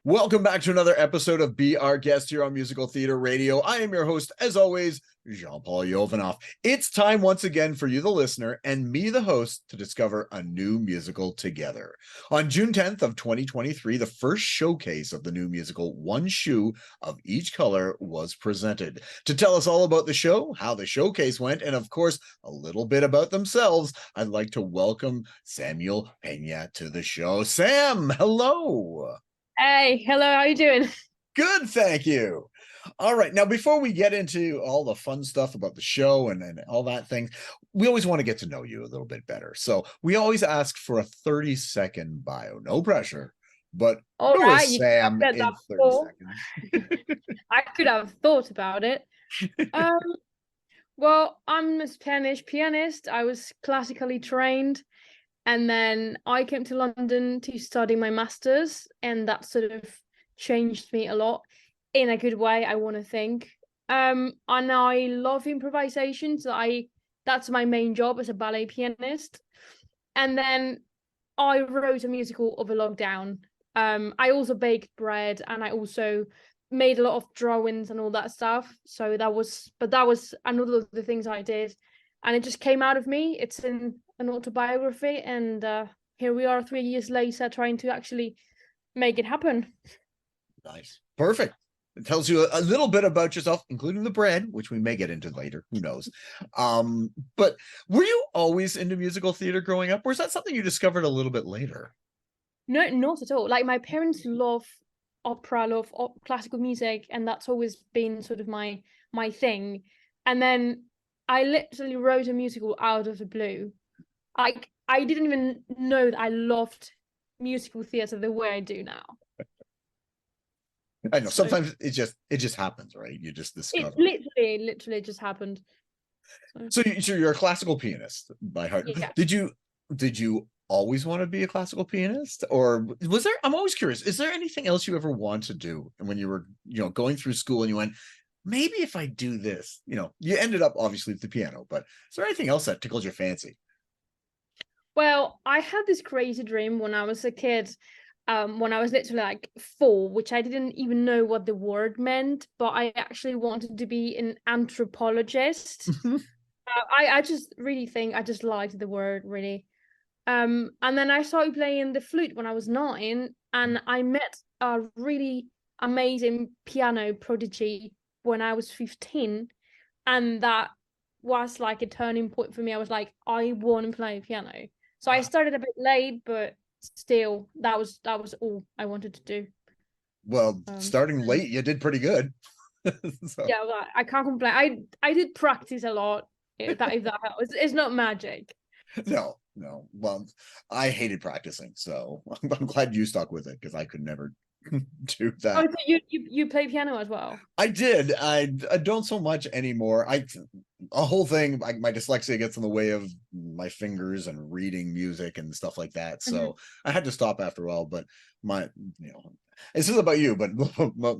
Welcome back to another episode of Be Our Guest here on Musical Theater Radio. I am your host, as always, Jean-Paul Yovanoff. It's time once again for you, the listener, and me, the host, to discover a new musical together. On June 10th of 2023, the first showcase of the new musical, One Shoe of Each Color, was presented. To tell us all about the show, how the showcase went, and of course, a little bit about themselves, I'd like to welcome Samuel Peña to the show. Sam, hello. Hey, hello, how you doing? Good, thank you. All right, now before we get into all the fun stuff about the show and all that thing, we always want to get to know you a little bit better. So we always ask for a 30-second bio. No pressure, but All who right, is you could have Sam said in that 30 before. seconds? I could have thought about it. Um, well, I'm a Spanish pianist. I was classically trained, and then I came to London to study my master's, and that sort of changed me a lot in a good way, I want to think. And I love improvisation, so that's my main job as a ballet pianist. And then I wrote a musical over lockdown. I also baked bread and I also made a lot of drawings and all that stuff. So that was another of the things I did, and it just came out of me. It's in an autobiography, and here we are 3 years later trying to actually make it happen. Nice. Perfect. It tells you a little bit about yourself, including the bread, which we may get into later. Who knows? But were you always into musical theater growing up, or is that something you discovered a little bit later? No, not at all. Like my parents love opera, love classical music, and that's always been sort of my thing. And then I literally wrote a musical out of the blue. I didn't even know that I loved musical theatre the way I do now. I know So sometimes it just happens, right? You just it discover. literally just happened. So you're a classical pianist by heart. Yeah. Did you always want to be a classical pianist, or was there? I'm always curious. Is there anything else you ever want to do? And when you were, going through school, and you went, maybe if I do this, you ended up obviously with the piano. But is there anything else that tickles your fancy? Well, I had this crazy dream when I was a kid, when I was literally like 4, which I didn't even know what the word meant, but I actually wanted to be an anthropologist. I just really think I just liked the word really. And then I started playing the flute when I was 9, and I met a really amazing piano prodigy when I was 15, and that was like a turning point for me. I was like, I want to play piano. So I started a bit late, but still, that was all I wanted to do. Well, Um, starting late, you did pretty good. So yeah, well, I can't complain. I did practice a lot. If that helps, it's not magic. no. Well, I hated practicing, so I'm glad you stuck with it because I could never do Oh, that. so you play piano as well? I did. I don't so much anymore. A whole thing. My dyslexia gets in the way of my fingers and reading music and stuff like that. Mhm. So I had to stop after a while. But my, this is about you, but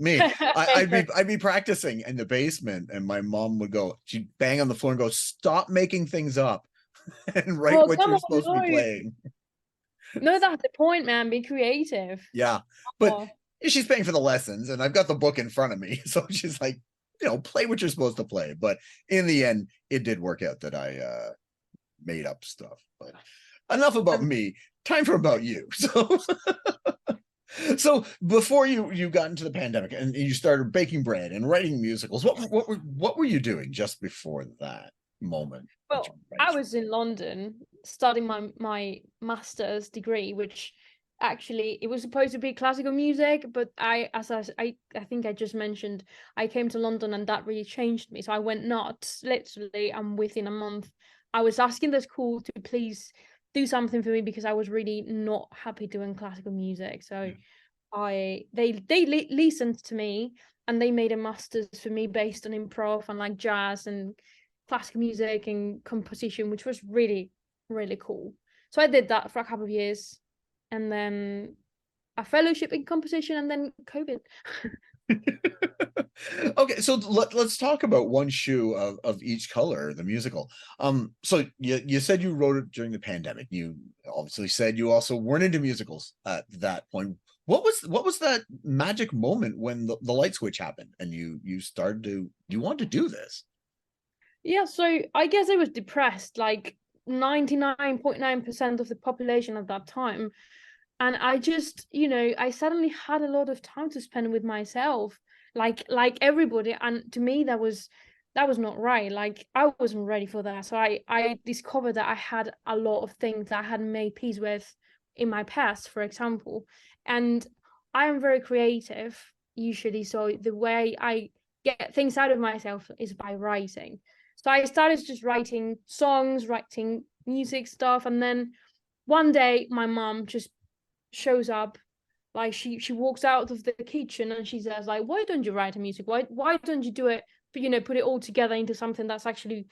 me. I'd be practicing in the basement, and my mom would go. She'd bang on the floor and go, "Stop making things up and write Oh, what come you're on, supposed to be no. playing." No, that's the point, man. Be creative. Yeah, but Oh, she's paying for the lessons, and I've got the book in front of me, so she's like, play what you're supposed to play. But in the end, it did work out that I made up stuff. But enough about um, me. Time for about you. So before you got into the pandemic and you started baking bread and writing musicals, what were you doing just before that moment that you well, were I writing? was in London studying my master's degree, which actually it was supposed to be classical music, but I think I just mentioned I came to London and that really changed me. So I went nuts, literally, and within a month, I was asking the school to please do something for me because I was really not happy doing classical music. So they listened to me, and they made a master's for me based on improv and like jazz and classical music and composition, which was really really cool. So I did that for a couple of years, and then a fellowship in composition, and then COVID. Okay, so let's talk about One Shoe of Each Color, the musical. So you said you wrote it during the pandemic. You obviously said you also weren't into musicals at that point. What was that magic moment when the light switch happened and you started to you want to do this? Yeah, so I guess I was depressed, like 99.9% of the population at that time. And I just, I suddenly had a lot of time to spend with myself, like everybody. And to me, that was not right. Like I wasn't ready for that. So I discovered that I had a lot of things that I hadn't made peace with in my past, for example. And I am very creative usually. So the way I get things out of myself is by writing. So I started just writing songs, writing music stuff, and then one day my mom just shows up, like she walks out of the kitchen and she says, like, why don't you write a music, why don't you do it, put it all together into something that's actually,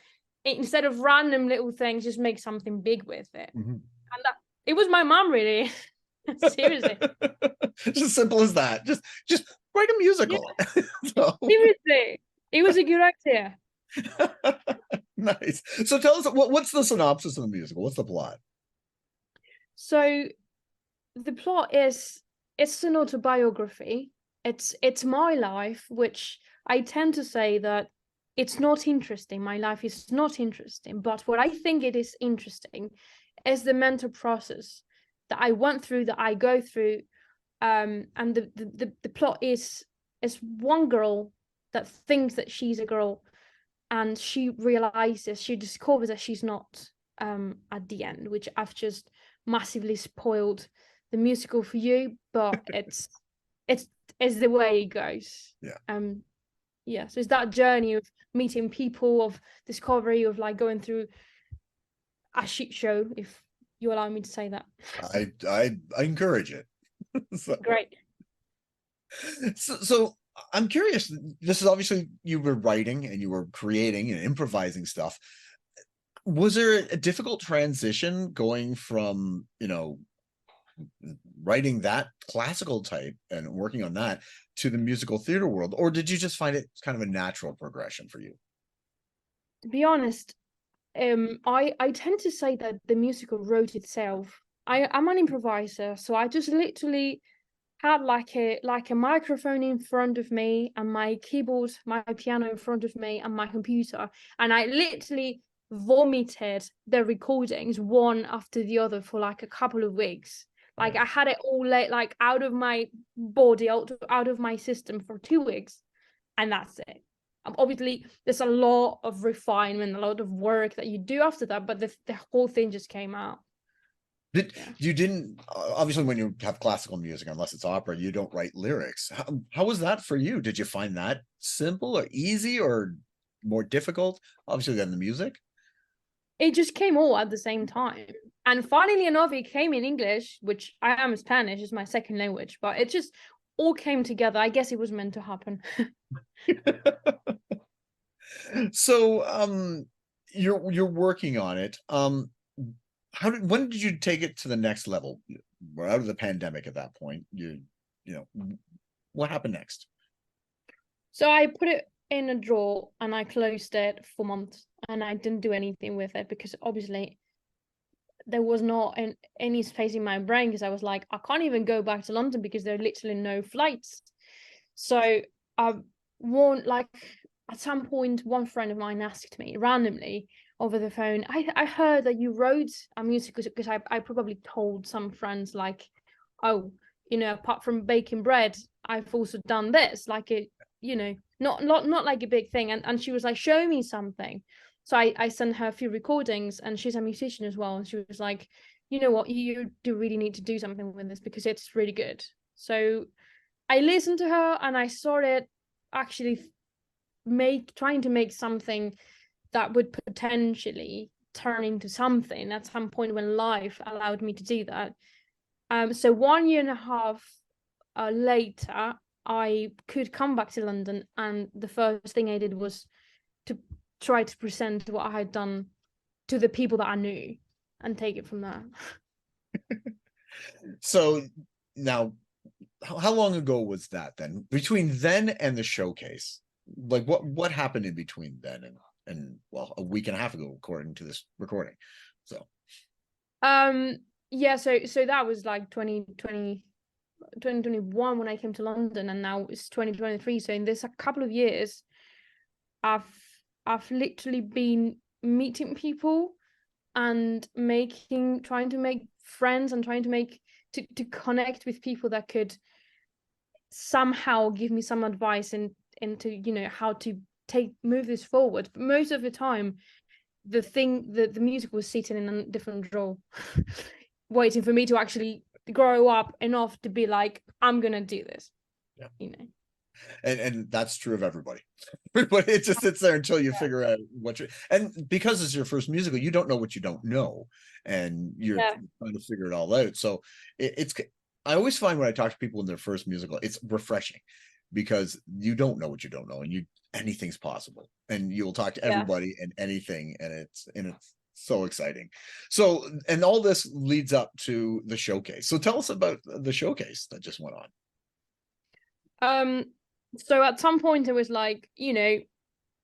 instead of random little things, just make something big with it. Mm-hmm. And that, it was my mom, really. Seriously. Just as simple as that. Just write a Yeah, musical. So seriously, it was a good idea. nice. So tell us what's the synopsis of the musical? What's the plot? So the plot is, it's an autobiography. It's my life, which I tend to say that it's not interesting. My life is not interesting, but what I think it is interesting is the mental process that I went through, that I go through. And the plot is one girl that thinks that she's a girl, and she discovers that she's not, at the end, which I've just massively spoiled the musical for you, but it's it's the way it goes. Yeah. Yeah, so it's that journey of meeting people, of discovery, of like going through a shit show, if you allow me to say that. I encourage it. So, Great. so I'm curious. This is obviously you were writing and you were creating and improvising stuff. Was there a difficult transition going from, writing that classical type and working on that to the musical theater world, or did you just find it kind of a natural progression for you? To be honest, I tend to say that the musical wrote itself. I'm an improviser, so I just literally had like a microphone in front of me, and my keyboard, my piano in front of me, and my computer, and I literally vomited the recordings one after the other for like a couple of weeks. Like I had it all like out of my body, out of my system for 2 weeks, and that's it. Obviously, there's a lot of refinement, a lot of work that you do after that, but the whole thing just came out. Did Yeah. you didn't obviously when you have classical music, unless it's opera, you don't write lyrics. How was that for you? Did you find that simple or easy or more difficult, obviously, than the music? It just came all at the same time. And funnily enough, it came in English, which I am Spanish, is my second language, but it just all came together. I guess it was meant to happen. So you're working on it. When did you take it to the next level? We're out of the pandemic at that point. What happened next? So I put it in a drawer and I closed it for months, and I didn't do anything with it because obviously there was not any space in my brain, because I was like, I can't even go back to London because there are literally no flights. So I one like at some point, one friend of mine asked me randomly over the phone, I heard that you wrote a musical, because I probably told some friends like, oh, apart from baking bread, I've also done this, like it, not like a big thing. And she was like, show me something. So I sent her a few recordings, and she's a musician as well. And she was like, you know what, you do really need to do something with this because it's really good. So I listened to her and I started actually trying to make something that would potentially turn into something at some point when life allowed me to do that. So 1.5 years later, I could come back to London, and the first thing I did was to try to present what I had done to the people that I knew and take it from there. So now, how long ago was that then? Between then and the showcase, like what happened in between then and well, a week and a half ago, according to this recording. So Yeah, so that was like 2020. 2021 when I came to London, and now it's 2023. So in this a couple of years, I've literally been meeting people and trying to make friends and trying to connect with people that could somehow give me some advice into, you know, how to move this forward. But most of the time, the music was sitting in a different drawer, waiting for me to actually grow up enough to be like, I'm gonna do this. Yeah. You know. And that's true of everybody. Everybody, it just sits there until you figure out what you're, and because it's your first musical, you don't know what you don't know, and you're trying to figure it all out. So it's I always find when I talk to people in their first musical, it's refreshing because you don't know what you don't know, and anything's possible, and you'll talk to everybody and anything, and it's so exciting. So, and all this leads up to the showcase. So tell us about the showcase that just went on. So at some point it was like, you know,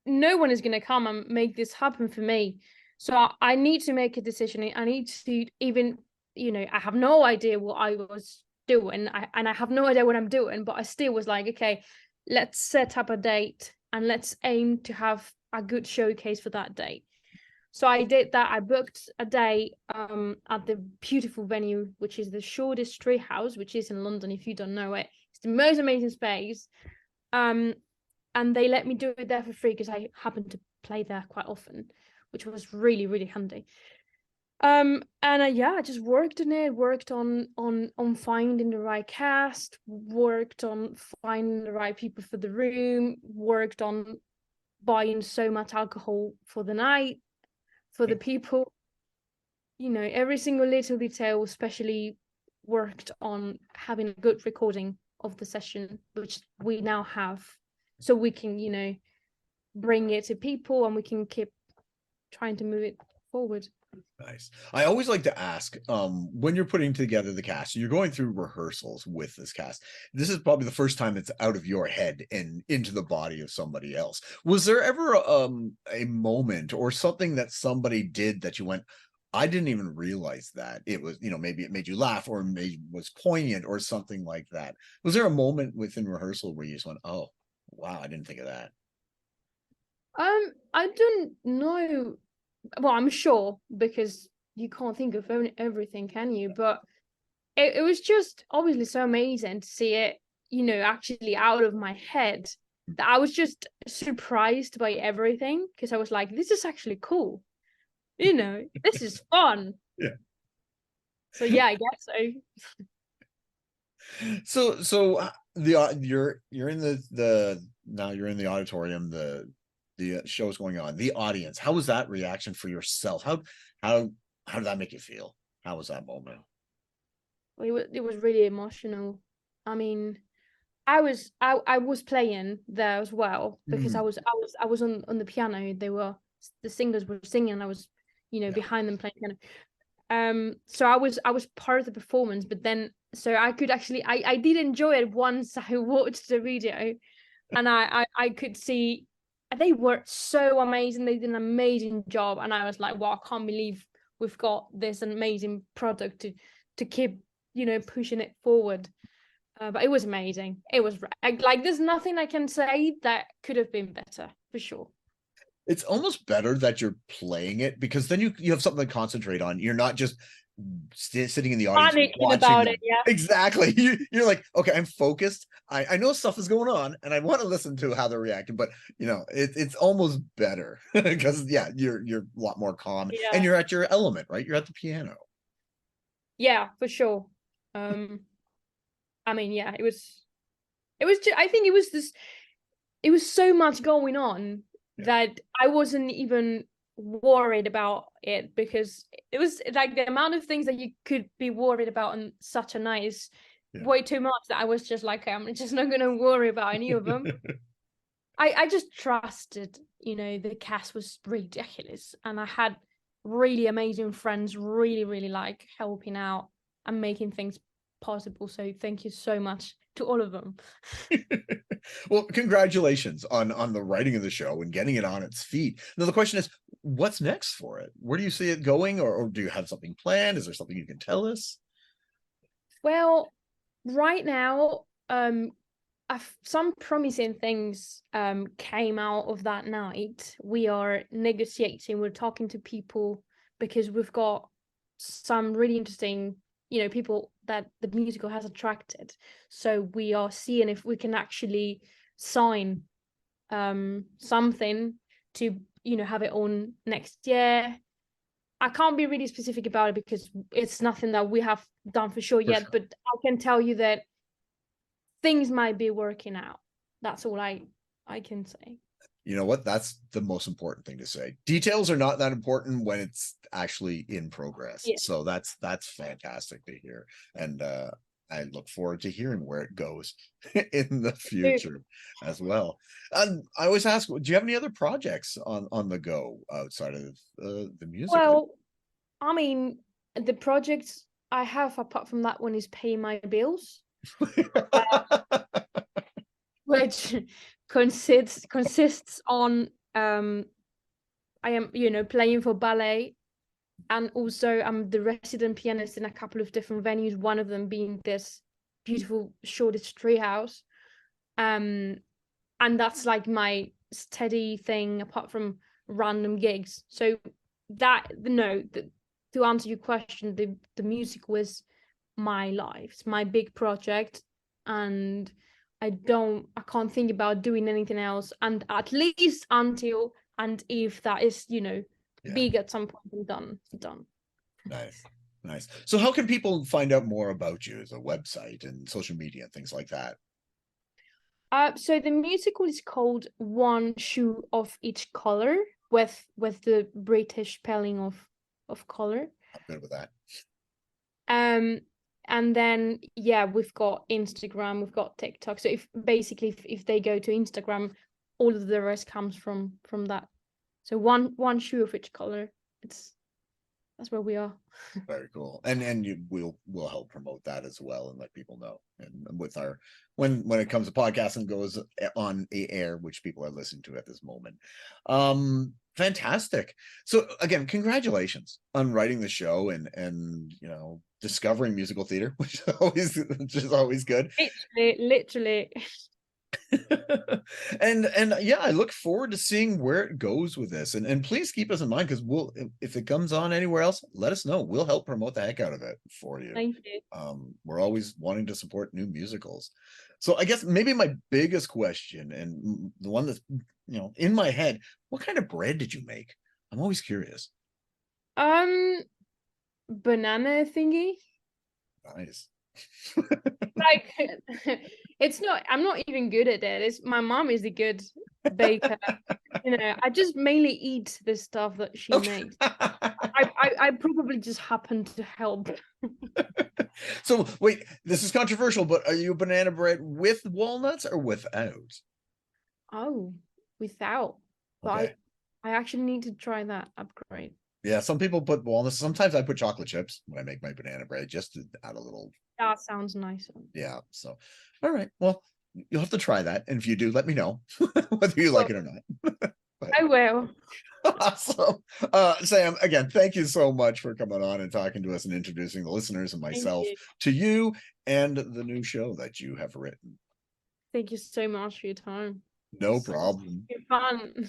no one is going to come and make this happen for me. So I need to make a decision. I need to even, you know, I have no idea what I was doing. And I have no idea what I'm doing, but I still was like, okay, let's set up a date and let's aim to have a good showcase for that date. So I did that. I booked a day at the beautiful venue, which is the Shoreditch Treehouse, which is in London. If you don't know it, it's the most amazing space. And they let me do it there for free because I happen to play there quite often, which was really, really handy. And I just worked on it, worked on finding the right cast, worked on finding the right people for the room, worked on buying so much alcohol for the night, for the people. You know, every single little detail, especially worked on having a good recording of the session, which we now have, so we can, you know, bring it to people and we can keep trying to move it forward. Nice. I always like to ask, when you're putting together the cast, you're going through rehearsals with this cast. This is probably the first time it's out of your head and into the body of somebody else. Was there ever a moment or something that somebody did that you went, I didn't even realize that it was, you know, maybe it made you laugh or maybe was poignant or something like that? Was there a moment within rehearsal where you just went, oh, wow, I didn't think of that? I don't know. Well, I'm sure, because you can't think of everything, can you? But it was just obviously so amazing to see it, you know, actually out of my head, that I was just surprised by everything, because I was like, this is actually cool. You know, this is fun. Yeah. So yeah, I guess so. So you're in the now you're in the auditorium, the show's going on, the audience, how was that reaction for yourself? How did that make you feel? How was that moment? It was really emotional. I mean, I was playing there as well, because I was on the piano. The singers were singing, and I was, you know, behind them playing piano. So I was part of the performance, but then so I could actually I did enjoy it once I watched the video, and I could see they were so amazing. They did an amazing job, and I was like, wow, I can't believe we've got this amazing product to keep, you know, pushing it forward. But it was amazing. It was like, there's nothing I can say that could have been better, for sure. It's almost better that you're playing it, because then you have something to concentrate on. You're not just sitting in the audience Panicking watching about them. it, yeah. Exactly. You're like, okay, I'm focused. I know stuff is going on, and I want to listen to how they're reacting. But you know, it's almost better because yeah, you're a lot more calm, and you're at your element, right? You're at the piano. Yeah, for sure. I mean, yeah, it was just, I think it was so much going on that I wasn't even worried about it, because it was like the amount of things that you could be worried about on such a night is way too much, that I was just like, I'm just not going to worry about any of them. I just trusted, you know, the cast was ridiculous, and I had really amazing friends, really, really like helping out and making things possible. So thank you so much to all of them. Well, congratulations on the writing of the show and getting it on its feet. Now the question is, what's next for it? Where do you see it going, or do you have something planned? Is there something you can tell us? Well, right now, some promising things came out of that night. We are negotiating, we're talking to people because we've got some really interesting, people that the musical has attracted. So we are seeing if we can actually sign something to, have it on next year. I can't be really specific about it because it's nothing that we have done for sure yet, but I can tell you that things might be working out. That's all I can say. You know what? That's the most important thing to say. Details are not that important when it's actually in progress. Yeah. So that's fantastic to hear. And I look forward to hearing where it goes in the future as well. And I always ask, do you have any other projects on the go outside of the music? Well, I mean, the projects I have apart from that one is pay my bills, which consists on I am, playing for ballet, and also I'm the resident pianist in a couple of different venues, one of them being this beautiful Shoreditch treehouse. And that's like my steady thing apart from random gigs. So to answer your question, the music was my life. It's my big project, and I can't think about doing anything else, and at least until and if that is, big at some point and done. Nice. So how can people find out more about you as a website and social media and things like that? So the musical is called One Shoe of Each Color, with the British spelling of color. I'm good with that. And then we've got Instagram, we've got TikTok. So if they go to Instagram, all of the rest comes from that. So one shoe of each color. That's where we are. Very cool. And we'll help promote that as well and let people know. And with our when it comes to podcasting goes on the air, which people are listening to at this moment. Fantastic. So again, congratulations on writing the show and discovering musical theater, which is always good. Literally. and I look forward to seeing where it goes with this, and please keep us in mind, because if it comes on anywhere else, let us know. We'll help promote the heck out of it for you. Thank you. We're always wanting to support new musicals. So I guess maybe my biggest question, and the one that's in my head, what kind of bread did you make? I'm always curious. Banana thingy. Nice. Like, I'm not even good at it. My mom is a good baker. I just mainly eat the stuff that she makes. I probably just happen to help. So wait, this is controversial, but are you a banana bread with walnuts or without? Oh, without. But Okay. I actually need to try that upgrade. Yeah, some people put walnuts. Sometimes I put chocolate chips when I make my banana bread, just to add a little. That sounds nice. Yeah. So, all right. Well, you'll have to try that, and if you do, let me know whether you like it or not. I will. Awesome. Sam, again, thank you so much for coming on and talking to us and introducing the listeners and myself to you and the new show that you have written. Thank you so much for your time. No problem. Fun.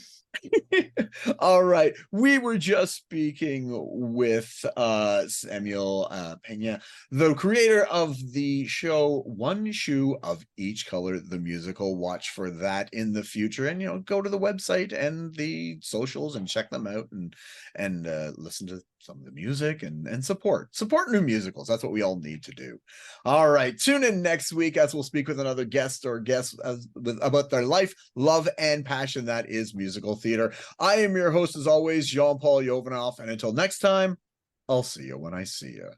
All right. We were just speaking with Samuel Peña, the creator of the show One Shoe of Each Color, the musical. Watch for that in the future, and go to the website and the socials and check them out and listen to some of the music and support new musicals. That's what we all need to do. All right. Tune in next week as we'll speak with another guest about their life, love, and passion that is musical theater. I am your host, as always, Jean-Paul Yovanoff, and until next time, I'll see you when I see you.